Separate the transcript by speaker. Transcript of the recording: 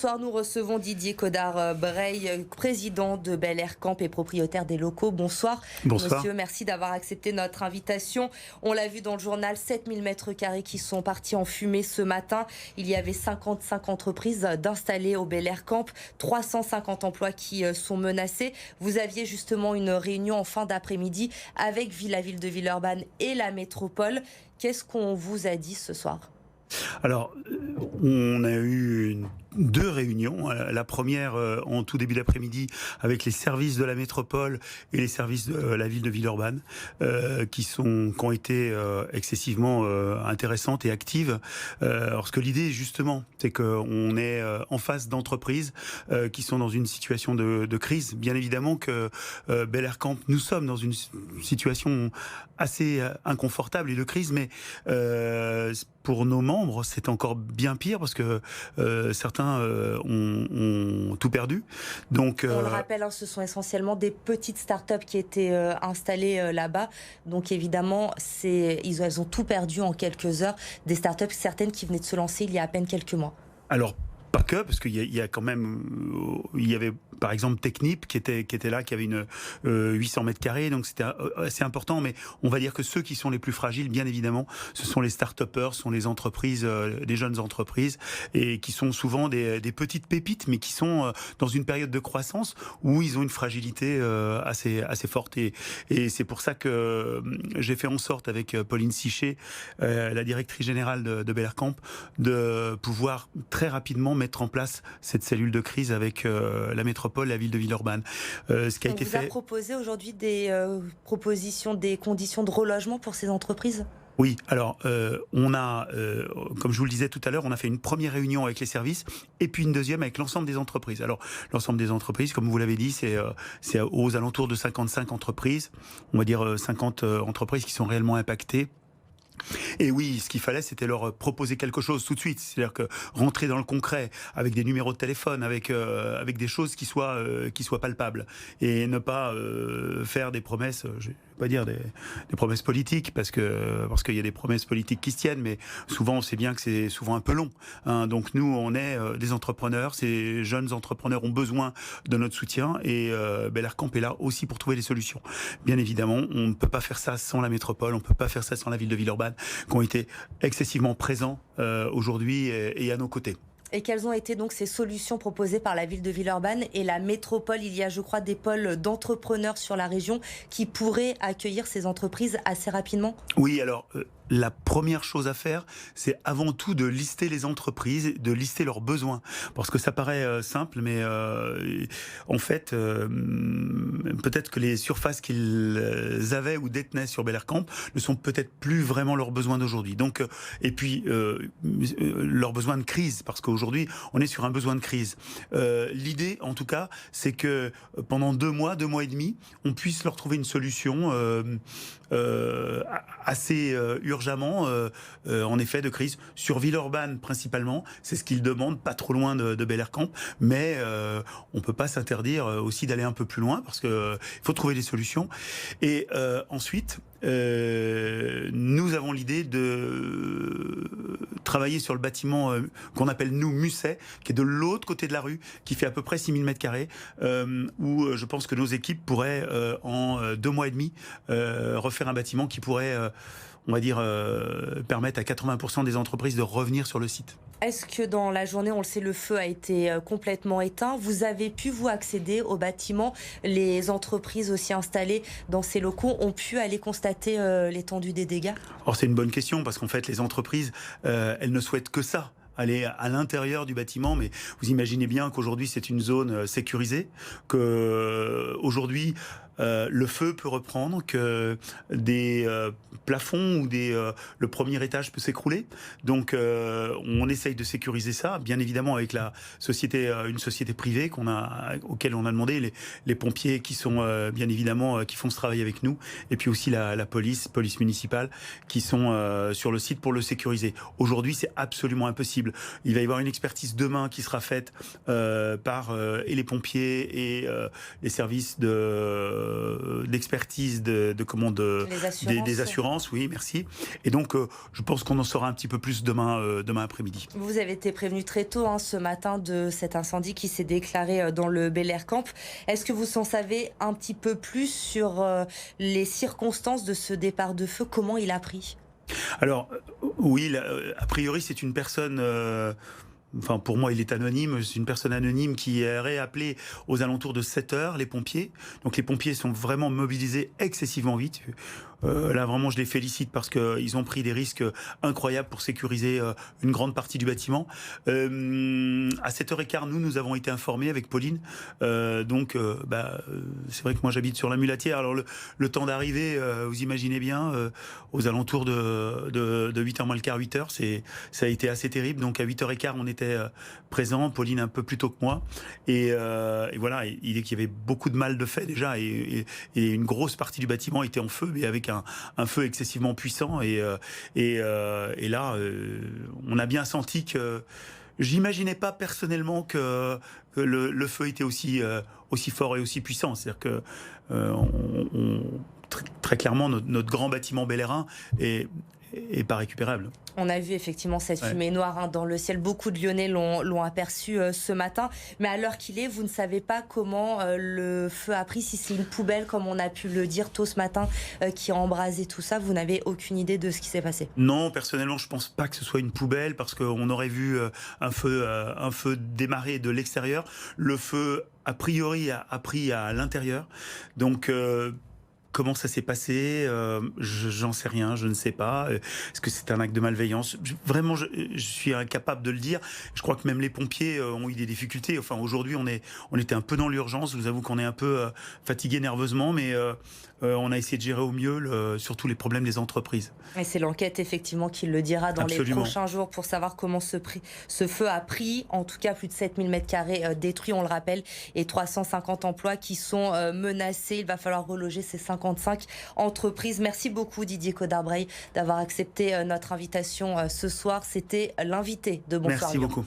Speaker 1: soir, nous recevons Didier Codard-Breil, président de Bel Air Camp et propriétaire des locaux. Bonsoir.
Speaker 2: Bonsoir.
Speaker 1: Monsieur, merci d'avoir accepté notre invitation. On l'a vu dans le journal, 7000 mètres carrés qui sont partis en fumée ce matin. Il y avait 55 entreprises d'installer au Bel Air Camp, 350 emplois qui sont menacés. Vous aviez justement une réunion en fin d'après-midi avec la ville de Villeurbanne et la métropole. Qu'est-ce qu'on vous a dit ce soir ?
Speaker 2: Alors, on a eu deux réunions. La première en tout début d'après-midi avec les services de la métropole et les services de la ville de Villeurbanne qui ont été excessivement intéressantes et actives. Alors, ce que l'idée, justement, c'est qu'on est en face d'entreprises qui sont dans une situation de crise. Bien évidemment que Bel Air Camp, nous sommes dans une situation assez inconfortable et de crise, mais pour nos membres, c'est encore bien pire parce que certains ont tout perdu. Donc,
Speaker 1: on le rappelle, ce sont essentiellement des petites startups qui étaient installées là-bas. Donc évidemment, elles ont tout perdu en quelques heures. Des startups, certaines qui venaient de se lancer il y a à peine quelques mois.
Speaker 2: Alors, pas que, parce qu'il y a quand même, il y avait par exemple Technip qui était là, qui avait une 800 mètres carrés, donc c'était assez important. Mais on va dire que ceux qui sont les plus fragiles, bien évidemment, ce sont les start-upers, ce sont les entreprises, des jeunes entreprises, et qui sont souvent des petites pépites, mais qui sont dans une période de croissance où ils ont une fragilité assez forte. Et c'est pour ça que j'ai fait en sorte avec Pauline Sichet, la directrice générale de Bel Air Camp, de pouvoir très rapidement mettre en place cette cellule de crise avec la métropole, la ville de Villeurbanne. Ce qui a été fait.
Speaker 1: On vous a proposé aujourd'hui des propositions, des conditions de relogement pour ces entreprises ?
Speaker 2: Oui, alors on a, comme je vous le disais tout à l'heure, on a fait une première réunion avec les services et puis une deuxième avec l'ensemble des entreprises. Alors l'ensemble des entreprises, comme vous l'avez dit, c'est aux alentours de 55 entreprises, on va dire 50 entreprises qui sont réellement impactées. Et oui, ce qu'il fallait, c'était leur proposer quelque chose tout de suite. C'est-à-dire que rentrer dans le concret, avec des numéros de téléphone, avec des choses qui soient palpables, et ne pas faire des promesses. Je vais pas dire des promesses politiques, parce qu'il y a des promesses politiques qui se tiennent, mais souvent on sait bien que c'est souvent un peu long. Hein. Donc nous, on est des entrepreneurs. Ces jeunes entrepreneurs ont besoin de notre soutien, et Bel Air Camp est là aussi pour trouver des solutions. Bien évidemment, on ne peut pas faire ça sans la métropole, on ne peut pas faire ça sans la ville de Villeurbanne, qui ont été excessivement présents aujourd'hui et à nos côtés.
Speaker 1: Et quelles ont été donc ces solutions proposées par la ville de Villeurbanne et la métropole ? Il y a, je crois, des pôles d'entrepreneurs sur la région qui pourraient accueillir ces entreprises assez rapidement ?
Speaker 2: Oui, alors la première chose à faire, c'est avant tout de lister les entreprises, de lister leurs besoins. Parce que ça paraît simple, mais en fait, peut-être que les surfaces qu'ils avaient ou détenaient sur Bel Air Camp ne sont peut-être plus vraiment leurs besoins d'aujourd'hui. Donc, et puis, leurs besoins de crise, parce qu'aujourd'hui, on est sur un besoin de crise. L'idée, en tout cas, c'est que pendant 2 mois et demi, on puisse leur trouver une solution assez urgemment, en effet, de crise sur Villeurbanne principalement. C'est ce qu'ils demandent, pas trop loin de Bel Air Camp, mais on peut pas s'interdire aussi d'aller un peu plus loin parce que il faut trouver des solutions. Et ensuite, nous avons l'idée de travailler sur le bâtiment qu'on appelle nous Musset, qui est de l'autre côté de la rue, qui fait à peu près 6000 mètres carrés, où je pense que nos équipes pourraient en 2 mois et demi refaire un bâtiment qui pourrait on va dire, permettre à 80% des entreprises de revenir sur le site.
Speaker 1: Est-ce que dans la journée, on le sait, le feu a été complètement éteint ? Vous avez pu, vous, accéder au bâtiment ? Les entreprises aussi installées dans ces locaux ont pu aller constater l'étendue des dégâts ?
Speaker 2: Alors c'est une bonne question, parce qu'en fait, les entreprises, elles ne souhaitent que ça. Aller à l'intérieur du bâtiment, mais vous imaginez bien qu'aujourd'hui c'est une zone sécurisée, que aujourd'hui le feu peut reprendre, que des plafonds ou le premier étage peut s'écrouler. Donc on essaye de sécuriser ça, bien évidemment avec une société privée auquel on a demandé, les pompiers qui sont bien évidemment qui font ce travail avec nous, et puis aussi la police municipale qui sont sur le site pour le sécuriser. Aujourd'hui c'est absolument impossible. Il va y avoir une expertise demain qui sera faite par et les pompiers et les services de d'expertise des assurances, oui, merci. Et donc, je pense qu'on en saura un petit peu plus demain après-midi.
Speaker 1: Vous avez été prévenu très tôt ce matin de cet incendie qui s'est déclaré dans le Bel Air Camp. Est-ce que vous en savez un petit peu plus sur les circonstances de ce départ de feu? Comment il a pris?
Speaker 2: Alors, oui, a priori, c'est une personne... Enfin, pour moi, il est anonyme. C'est une personne anonyme qui aurait appelé aux alentours de 7 heures les pompiers. Donc, les pompiers sont vraiment mobilisés excessivement vite. Là, vraiment, je les félicite parce qu'ils ont pris des risques incroyables pour sécuriser une grande partie du bâtiment. À 7h15, nous avons été informés avec Pauline. C'est vrai que moi, j'habite sur la Mulatière. Alors, le temps d'arriver, vous imaginez bien, aux alentours de 8h moins le quart, 8h, ça a été assez terrible. Donc, à 8h15, on était présent, Pauline un peu plus tôt que moi. Et voilà, il y avait beaucoup de mal de fait déjà. Et une grosse partie du bâtiment était en feu, mais avec un feu excessivement puissant. Et là, on a bien senti que... J'imaginais pas personnellement que le feu était aussi fort et aussi puissant. C'est-à-dire que très clairement, notre grand bâtiment Bel Air 1 est pas récupérable.
Speaker 1: On a vu effectivement cette fumée noire dans le ciel. Beaucoup de Lyonnais l'ont aperçu ce matin. Mais à l'heure qu'il est, vous ne savez pas comment le feu a pris, si c'est une poubelle, comme on a pu le dire tôt ce matin, qui a embrasé tout ça. Vous n'avez aucune idée de ce qui s'est passé?
Speaker 2: Non, personnellement, je ne pense pas que ce soit une poubelle, parce qu'on aurait vu un feu démarrer de l'extérieur. Le feu, a priori, a pris à l'intérieur. Donc... Comment ça s'est passé? J'en sais rien, je ne sais pas. Est-ce que c'est un acte de malveillance? Vraiment, je suis incapable de le dire. Je crois que même les pompiers ont eu des difficultés. Enfin, aujourd'hui, on était un peu dans l'urgence. Je vous avoue qu'on est un peu fatigué nerveusement, mais on a essayé de gérer au mieux surtout les problèmes des entreprises.
Speaker 1: Et c'est l'enquête, effectivement, qui le dira dans les prochains jours pour savoir comment ce feu a pris. En tout cas, plus de 7000 m² détruits, on le rappelle, et 350 emplois qui sont menacés. Il va falloir reloger ces 55 entreprises. Merci beaucoup Didier Codard-Brail d'avoir accepté notre invitation ce soir. C'était l'invité de Bonsoir Lyon.
Speaker 2: Merci beaucoup.